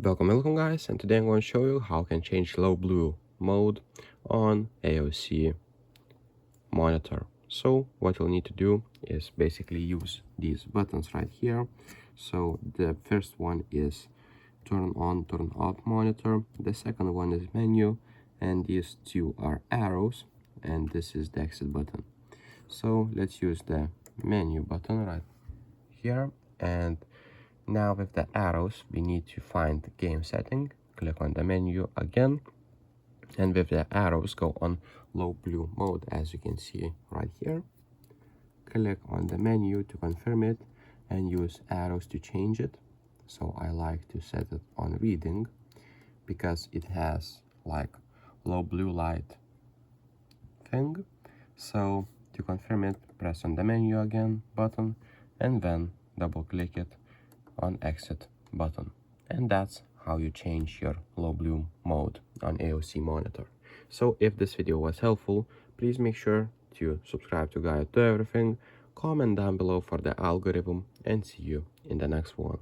Welcome guys, and today I'm going to show you how I can change low blue mode on AOC Monitor. So what you'll need to do is basically use these buttons right here. So the first one is turn on, turn off monitor. The second one is menu, and these two are arrows, and this is the exit button. So let's use the menu button right here, and now with the arrows we need to find the game setting, click on the menu again, and with the arrows go on low blue mode, as you can see right here. Click on the menu to confirm it and use arrows to change it. So I like to set it on reading because it has like low blue light thing. So to confirm it, press on the menu again button and then double click it on exit button, and that's how you change your low blue mode on AOC Monitor. So if this video was helpful, please make sure to subscribe to Guide to Everything, comment down below for the algorithm, and see you in the next one.